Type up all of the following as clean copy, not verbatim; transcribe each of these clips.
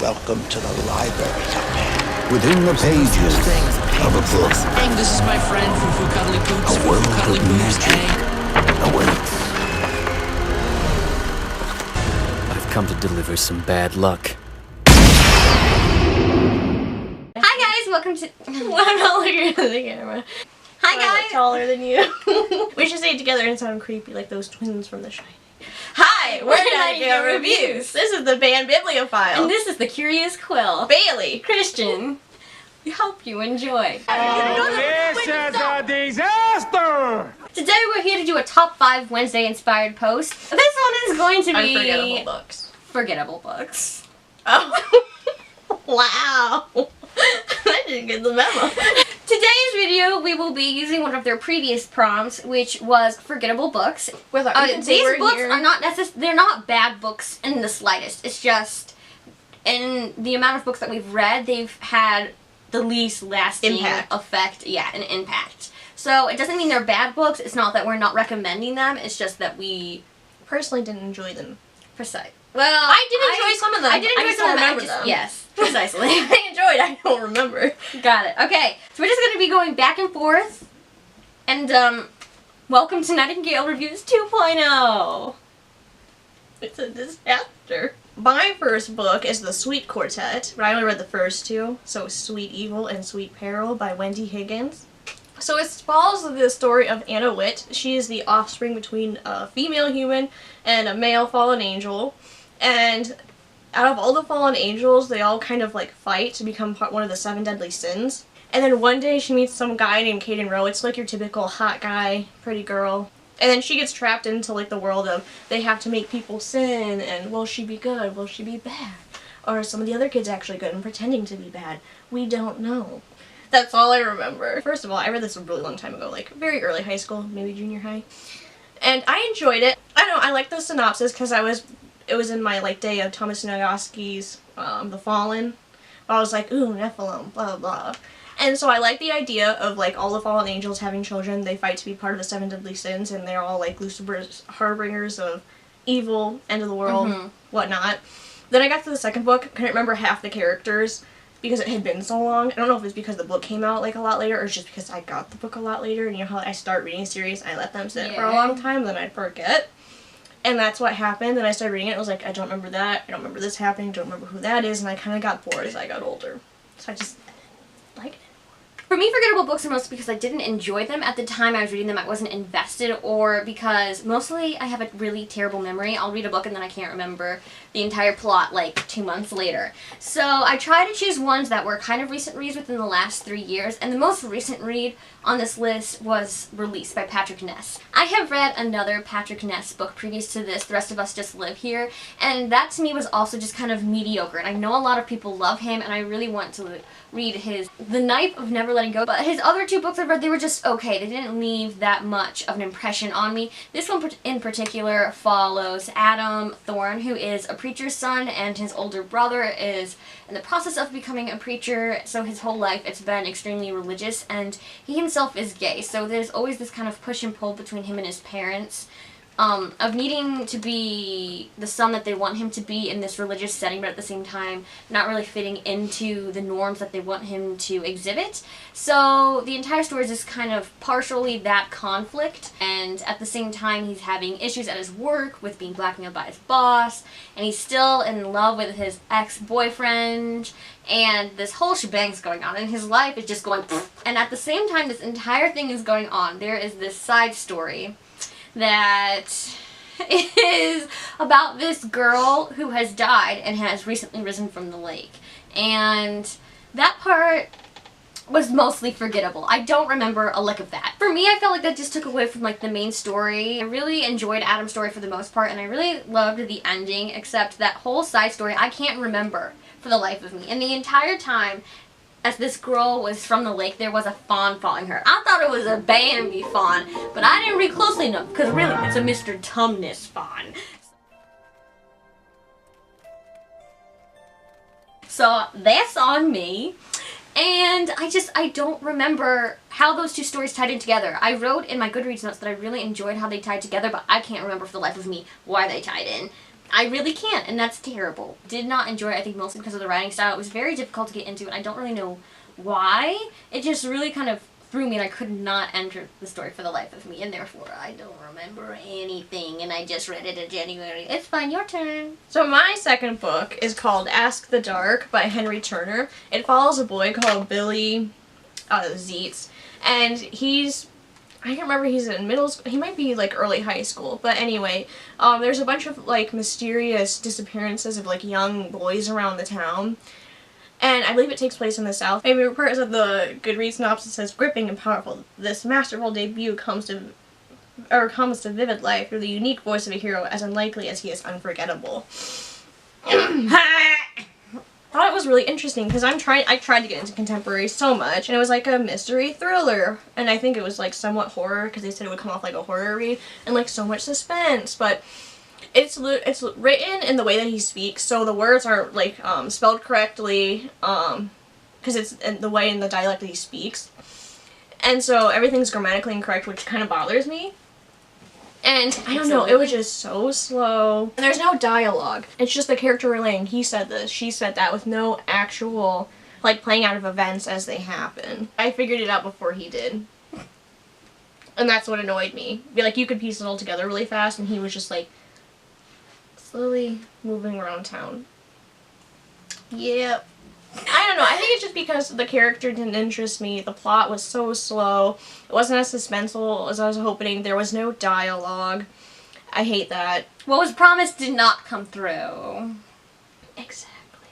Welcome to the library, young man. Within the pages of a book, This is my friend Fufu Cuddly Poops. a world Cuddly of Poops. magic awaits. I've come to deliver some bad luck. Hi guys, welcome to. Well, I'm not looking at the camera. Hi guys. Taller than you. We should say it together and sound creepy like those twins from The Shining. Hi, we're Knightingale Reviews. This is the band Bibliophile. And this is the Curious Quill. Bailey. Christian. We hope you enjoy. This is a disaster! Today we're here to do a top 5 Wednesday inspired post. This one is going to be Unforgettable books. Forgettable books. Oh. Wow. I didn't get the memo. Today's video, we will be using one of their previous prompts, which was forgettable books. These books are not they're not bad books in the slightest. It's just, in the amount of books that we've read, they've had the least lasting effect. Yeah, an impact. So it doesn't mean they're bad books. It's not that we're not recommending them. It's just that we personally didn't enjoy them. Precise. Well, I did enjoy some of them. I did enjoy some of them. Remember them. Yes, precisely. I enjoyed. I don't remember. Got it. Okay, so we're just going to be going back and forth, and welcome to Nightingale Reviews 2.0. It's a disaster. My first book is The Sweet Quartet, but I only read the first two, so Sweet Evil and Sweet Peril by Wendy Higgins. So it follows the story of Anna Witt. She is the offspring between a female human and a male fallen angel. And out of all the fallen angels, they all kind of like fight to become one of the 7 deadly sins. And then one day she meets some guy named Caden Rowe. It's like your typical hot guy, pretty girl. And then she gets trapped into like the world of they have to make people sin, and will she be good, will she be bad? Or are some of the other kids actually good and pretending to be bad? We don't know. That's all I remember. First of all, I read this a really long time ago, like very early high school, maybe junior high. And I enjoyed it. I don't know, I like the synopsis because it was in my like day of Thomas Nagoski's The Fallen. I was like, ooh, Nephilim, blah, blah. And so I like the idea of like all the fallen angels having children. They fight to be part of the 7 deadly sins, and they're all like Lucifer's harbingers of evil, end of the world, whatnot. Then I got to the second book. Couldn't remember half the characters because it had been so long. I don't know if it's because the book came out like a lot later, or it's just because I got the book a lot later. And you know how I start reading a series and I let them sit for a long time, then I forget. And that's what happened. And I started reading it. I was like, I don't remember that. I don't remember this happening. I don't remember who that is. And I kind of got bored as I got older. So I just like it. For me, forgettable books are mostly because I didn't enjoy them. At the time I was reading them, I wasn't invested, or because mostly I have a really terrible memory. I'll read a book and then I can't remember the entire plot like 2 months later. So I try to choose ones that were kind of recent reads within the last 3 years, and the most recent read on this list was Release by Patrick Ness. I have read another Patrick Ness book previous to this, The Rest of Us Just Live Here, and that to me was also just kind of mediocre. And I know a lot of people love him, and I really want to read his The Knife of Never Letting Go, but his other 2 books I've read, they were just okay. They didn't leave that much of an impression on me. This one in particular follows Adam Thorne, who is a preacher's son, and his older brother is in the process of becoming a preacher, so his whole life it's been extremely religious, and he himself is gay, so there's always this kind of push and pull between him and his parents, of needing to be the son that they want him to be in this religious setting, but at the same time not really fitting into the norms that they want him to exhibit. So the entire story is just kind of partially that conflict, and at the same time he's having issues at his work with being blackmailed by his boss, and he's still in love with his ex-boyfriend, and this whole shebang's going on, and his life is just going pfft. And at the same time this entire thing is going on, there is this side story that is about this girl who has died and has recently risen from the lake. And that part was mostly forgettable. I don't remember a lick of that. For me, I felt like that just took away from like the main story. I really enjoyed Adam's story for the most part, and I really loved the ending, except that whole side story I can't remember for the life of me. And the entire time as this girl was from the lake, there was a fawn following her. I thought it was a Bambi fawn, but I didn't read closely enough, because really, it's a Mr. Tumnus fawn. So that's on me. And I don't remember how those 2 stories tied in together. I wrote in my Goodreads notes that I really enjoyed how they tied together, but I can't remember for the life of me why they tied in. I really can't, and that's terrible. Did not enjoy it, I think mostly because of the writing style. It was very difficult to get into, and I don't really know why. It just really kind of threw me, and I could not enter the story for the life of me, and therefore I don't remember anything, and I just read it in January. It's fine, your turn. So my second book is called Ask the Dark by Henry Turner. It follows a boy called Billy Zeitz, and I can't remember, he's in middle school, he might be like early high school, but anyway, there's a bunch of like mysterious disappearances of like young boys around the town, and I believe it takes place in the South. My favorite part is that the Goodreads synopsis says, gripping and powerful, this masterful debut comes to vivid life through the unique voice of a hero as unlikely as he is unforgettable. I thought it was really interesting because I tried to get into contemporary so much, and it was like a mystery thriller, and I think it was like somewhat horror because they said it would come off like a horror read, and like so much suspense, but it's written in the way that he speaks, so the words are like spelled correctly because it's in the way in the dialect that he speaks, and so everything's grammatically incorrect, which kind of bothers me. And I don't know, it was just so slow. And there's no dialogue. It's just the character relaying, he said this, she said that, with no actual, like, playing out of events as they happen. I figured it out before he did. And that's what annoyed me. Like, you could piece it all together really fast, and he was just, like, slowly moving around town. Yep. I don't know, I think it's just because the character didn't interest me, the plot was so slow, it wasn't as suspenseful as I was hoping, there was no dialogue. I hate that. What was promised did not come through. Exactly.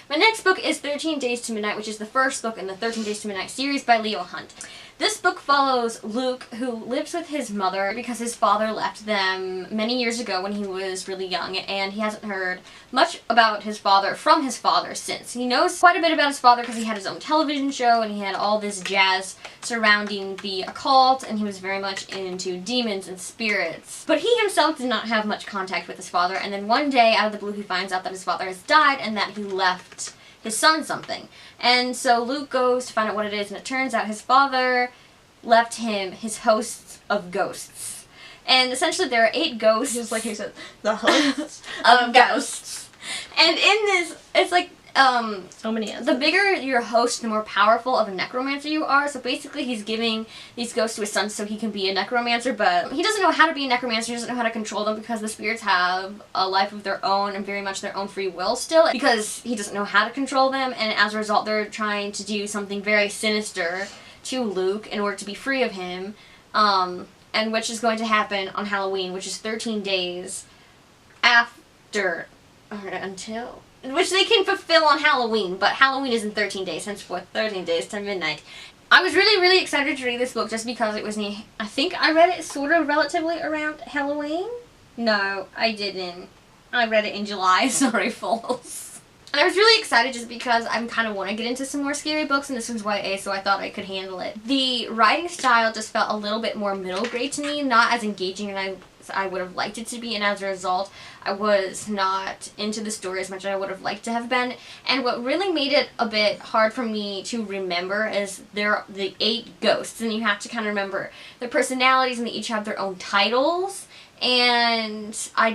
My next book is 13 Days to Midnight, which is the first book in the 13 Days to Midnight series by Leo Hunt. This book follows Luke, who lives with his mother because his father left them many years ago when he was really young, and he hasn't heard much about his father from his father since. He knows quite a bit about his father because he had his own television show, and he had all this jazz surrounding the occult, and he was very much into demons and spirits. But he himself did not have much contact with his father, and then one day, out of the blue, he finds out that his father has died and that he left his son something. And so Luke goes to find out what it is, and it turns out his father left him his hosts of ghosts. And essentially there are 8 ghosts. Just like he said, the hosts of ghosts. And in this, it's like, so many answers. The bigger your host, the more powerful of a necromancer you are. So basically he's giving these ghosts to his son so he can be a necromancer, but he doesn't know how to be a necromancer, he doesn't know how to control them because the spirits have a life of their own and very much their own free will still, because he doesn't know how to control them, and as a result they're trying to do something very sinister to Luke in order to be free of him, and which is going to happen on Halloween, which is 13 days after, or until, which they can fulfill on Halloween, but Halloween isn't 13 days, henceforth 13 days to midnight. I was really, really excited to read this book just because it was me. I think I read it sort of relatively around Halloween. No, I didn't. I read it in July, sorry, fools. And I was really excited just because I kind of want to get into some more scary books, and this one's YA, so I thought I could handle it. The writing style just felt a little bit more middle grade to me, not as engaging as I would have liked it to be, and as a result, I was not into the story as much as I would have liked to have been. And what really made it a bit hard for me to remember is there are the 8 ghosts, and you have to kind of remember their personalities, and they each have their own titles, and I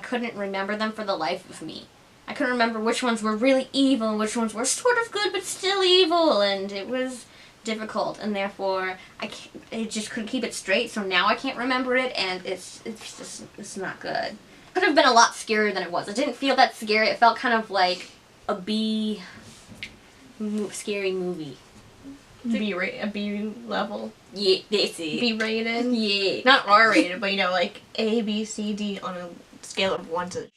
couldn't remember them for the life of me. I couldn't remember which ones were really evil and which ones were sort of good but still evil, and it was difficult, and therefore I just couldn't keep it straight, so now I can't remember it, and it's not good. Could have been a lot scarier than it was. It didn't feel that scary. It felt kind of like a scary movie. A B level. Yeah, basically. B rated. Yeah. Not R rated, but you know, like A, B, C, D on a scale of 1 to.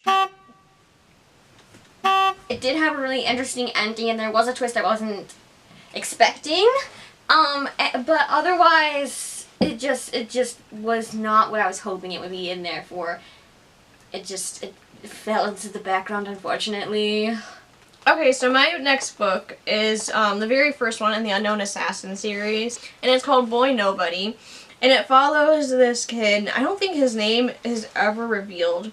It did have a really interesting ending, and there was a twist I wasn't expecting. But otherwise, it just was not what I was hoping it would be, and therefore, it fell into the background, unfortunately. Okay, so my next book is the very first one in the Unknown Assassin series, and it's called Boy Nobody, and it follows this kid. I don't think his name is ever revealed,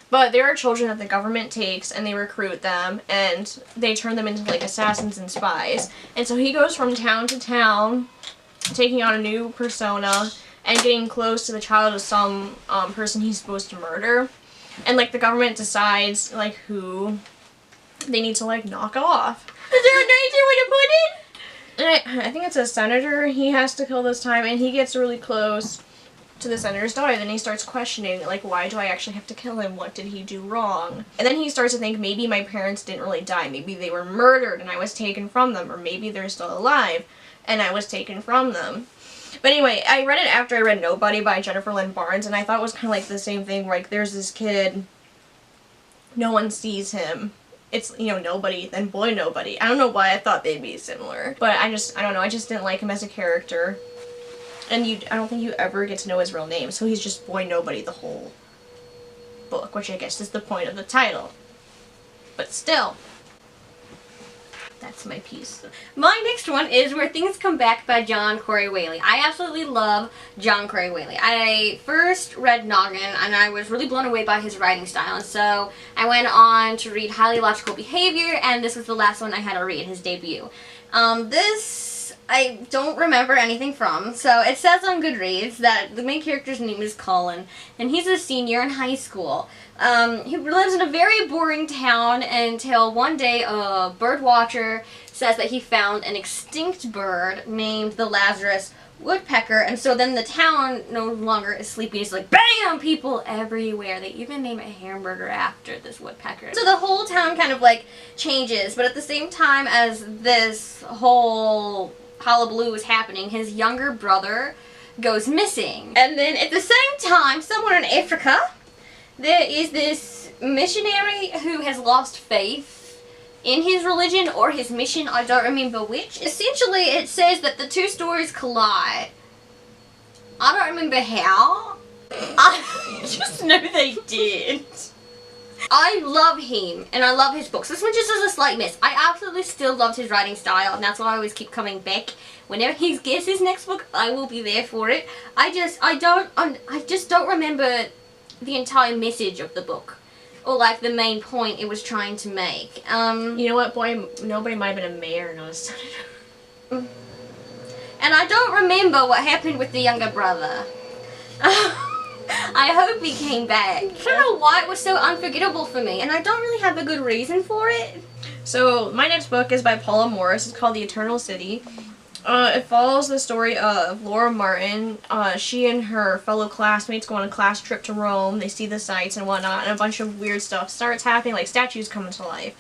but there are children that the government takes, and they recruit them, and they turn them into, like, assassins and spies. And so he goes from town to town, taking on a new persona, and getting close to the child of some person he's supposed to murder. And, like, the government decides, like, who they need to, like, knock off. Is there a nicer way to put it? And I think it's a senator he has to kill this time, and he gets really close to the senator's daughter. Then he starts questioning, like, why do I actually have to kill him? What did he do wrong? And then he starts to think, maybe my parents didn't really die. Maybe they were murdered and I was taken from them. Or maybe they're still alive and I was taken from them. But anyway, I read it after I read Nobody by Jennifer Lynn Barnes, and I thought it was kind of like the same thing, where, like, there's this kid, no one sees him. It's, you know, Nobody, then Boy Nobody. I don't know why I thought they'd be similar. But I don't know, I just didn't like him as a character. And I don't think you ever get to know his real name, so he's just Boy Nobody the whole book, which I guess is the point of the title. But still, that's my piece. My next one is Where Things Come Back by John Corey Whaley. I absolutely love John Corey Whaley. I first read Noggin, and I was really blown away by his writing style, and so I went on to read Highly Logical Behavior, and this was the last one I had to read, his debut. This I don't remember anything from. So it says on Goodreads that the main character's name is Colin, and he's a senior in high school. He lives in a very boring town until one day a bird watcher says that he found an extinct bird named the Lazarus woodpecker, and so then the town no longer is sleepy. It's like, bam! People everywhere. They even name a hamburger after this woodpecker. So the whole town kind of like changes, but at the same time as this whole hullabaloo is happening, his younger brother goes missing. And then at the same time, somewhere in Africa, there is this missionary who has lost faith in his religion or his mission, I don't remember which. Essentially, it says that the two stories collide. I don't remember how. I just know they did. I love him, and I love his books. This one just has a slight miss. I absolutely still loved his writing style, and that's why I always keep coming back. Whenever he gets his next book, I will be there for it. I just don't remember the entire message of the book, or like the main point it was trying to make. You know what, Boy Nobody might have been a mayor, not a senator. And I don't remember what happened with the younger brother. I hope he came back. I don't know why it was so unforgettable for me, and I don't really have a good reason for it. So my next book is by Paula Morris. It's called The Eternal City. It follows the story of Laura Martin. She and her fellow classmates go on a class trip to Rome. They see the sights and whatnot, and a bunch of weird stuff starts happening, like statues coming to life.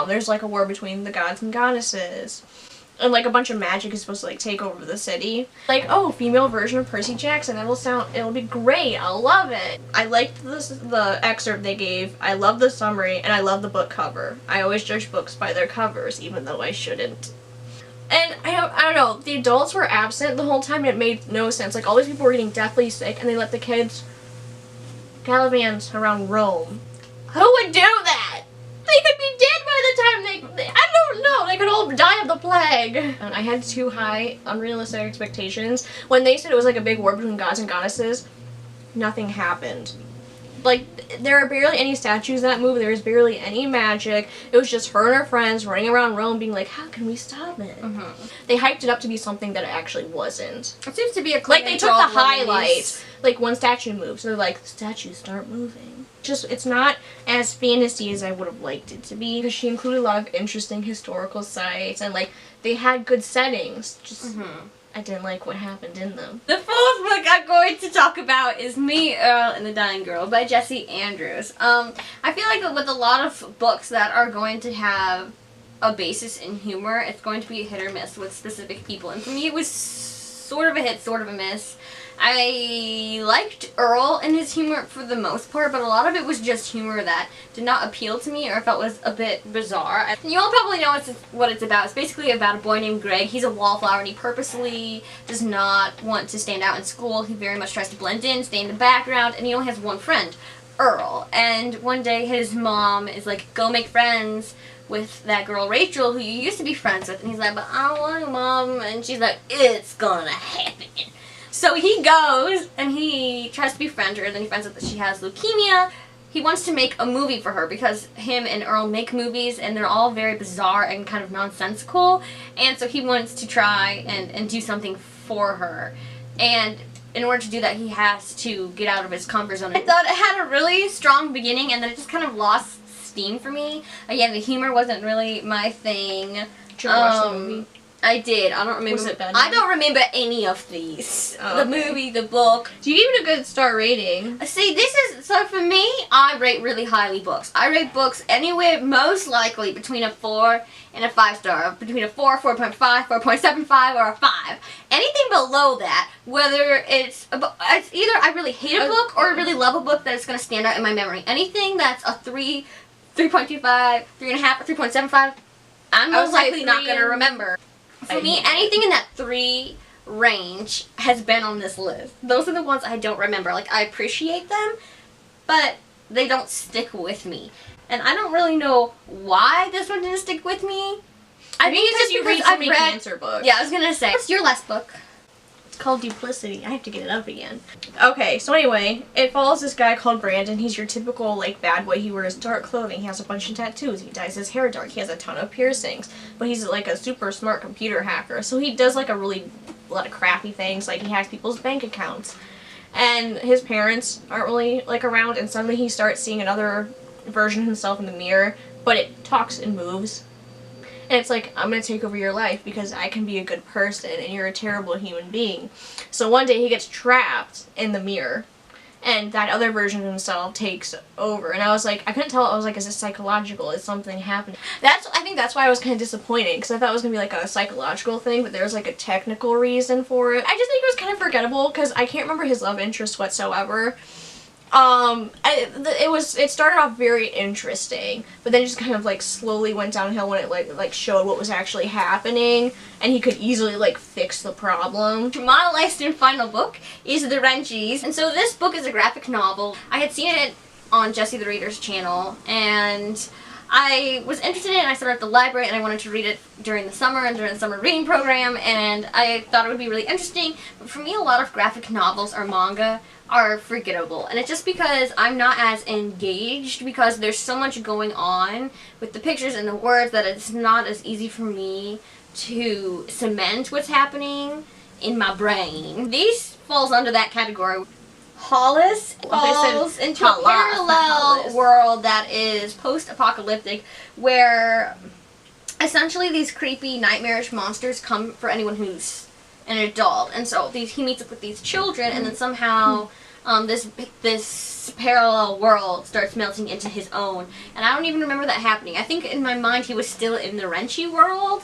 There's like a war between the gods and goddesses. And like a bunch of magic is supposed to like take over the city. Like, oh, female version of Percy Jackson. It'll be great. I'll love it. I liked the excerpt they gave. I love the summary, and I love the book cover. I always judge books by their covers, even though I shouldn't. And I don't know, the adults were absent the whole time, and it made no sense. Like, all these people were getting deathly sick, and they let the kids gallivant around Rome. Who would do that? They could be dead by the time I don't know, they could all die of the plague. And I had too high, unrealistic expectations. When they said it was like a big war between gods and goddesses, nothing happened. Like, there are barely any statues in that movie, there is barely any magic. It was just her and her friends running around Rome being like, how can we stop it? They hyped it up to be something that it actually wasn't. It seems to be a like, they took the highlights. Like, one statue moves, so they're like, the statues start moving. Just, it's not as fantasy as I would have liked it to be, because she included a lot of interesting historical sites, and like, they had good settings. Just, I didn't like what happened in them. The fourth book I'm going to talk about is Me, Earl, and the Dying Girl by Jessie Andrews. I feel like with a lot of books that are going to have a basis in humor, it's going to be a hit or miss with specific people. And for me, it was sort of a hit, sort of a miss. I liked Earl and his humor for the most part, but a lot of it was just humor that did not appeal to me or felt was a bit bizarre. And you all probably know what it's about. It's basically about a boy named Greg. He's a wallflower, and he purposely does not want to stand out in school. He very much tries to blend in, stay in the background, and he only has one friend, Earl. And one day his mom is like, go make friends with that girl Rachel who you used to be friends with. And he's like, but I don't want to, Mom. And she's like, it's gonna happen. So he goes, and he tries to befriend her, and then he finds out that she has leukemia. He wants to make a movie for her, because him and Earl make movies, and they're all very bizarre and kind of nonsensical, and so he wants to try and do something for her. And in order to do that, he has to get out of his comfort zone. I thought it had a really strong beginning, and then it just kind of lost steam for me. Again, the humor wasn't really my thing. Did you watch the movie? I did. I don't remember. Was it bad? I don't remember any of these. Oh, the okay. movie, the book. Do you give it a good star rating? See, this is, so for me, I rate really highly books. I rate books anywhere, most likely, between a 4 and a 5 star. Between a 4, 4.5, 4.75, or a 5. Anything below that, whether it's either I really hate a book or I really love a book that is going to stand out in my memory. Anything that's a 3, 3.25, 3.5, or 3.75, I'm most likely not going to remember. For me, anything in that 3 range has been on this list. Those are the ones I don't remember. Like, I appreciate them, but they don't stick with me. And I don't really know why this one didn't stick with me. I think it's just you because read so I've many read cancer books. Yeah, I was gonna say. What's your last book? It's called Duplicity. I have to get it up again. Okay, so anyway, it follows this guy called Brandon. He's your typical, like, bad boy. He wears dark clothing. He has a bunch of tattoos. He dyes his hair dark. He has a ton of piercings. But he's, like, a super smart computer hacker. So he does, like, a lot of crappy things. Like, he hacks people's bank accounts. And his parents aren't really, like, around. And suddenly he starts seeing another version of himself in the mirror. But it talks and moves. And it's like, I'm going to take over your life because I can be a good person and you're a terrible human being. So one day he gets trapped in the mirror and that other version of himself takes over. And I was like, I couldn't tell. I was like, is this psychological? Is something happening? I think that's why I was kind of disappointed, because I thought it was going to be like a psychological thing, but there was like a technical reason for it. I just think it was kind of forgettable because I can't remember his love interest whatsoever. It started off very interesting, but then it just kind of like slowly went downhill when it like showed what was actually happening, and he could easily like fix the problem. My last and final book is The Wrenchies, and so this book is a graphic novel. I had seen it on Jessie the Reader's channel, and I was interested in it, and I started at the library, and I wanted to read it during the summer and during the summer reading program, and I thought it would be really interesting. But for me, a lot of graphic novels or manga are forgettable, and it's just because I'm not as engaged, because there's so much going on with the pictures and the words that it's not as easy for me to cement what's happening in my brain. These falls under that category. Hollis falls into a parallel world that is post-apocalyptic, where essentially these creepy, nightmarish monsters come for anyone who's an adult. And so he meets up with these children, and then somehow this parallel world starts melting into his own. And I don't even remember that happening. I think in my mind he was still in the Wrenchie world.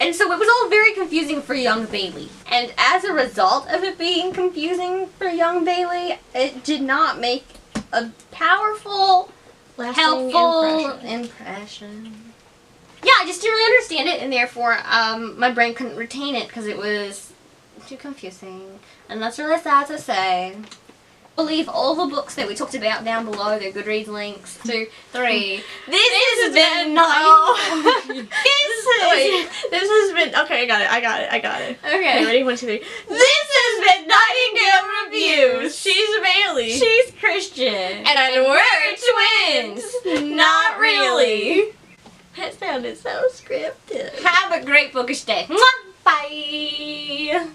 And so it was all very confusing for young Bailey. And as a result of it being confusing for young Bailey, it did not make a powerful, helpful impression. Yeah, I just didn't really understand it, and therefore my brain couldn't retain it because it was too confusing. And that's really sad to say. I'll leave all the books that we talked about down below, their Goodreads links. 2, 3. This has been This has been okay. I got it. Okay. Ready? 1, 2, 3. This has been Nightingale Reviews. She's Bailey. She's Christian. And we're twins. Not really. That sounded so scripted. Have a great bookish day. Bye.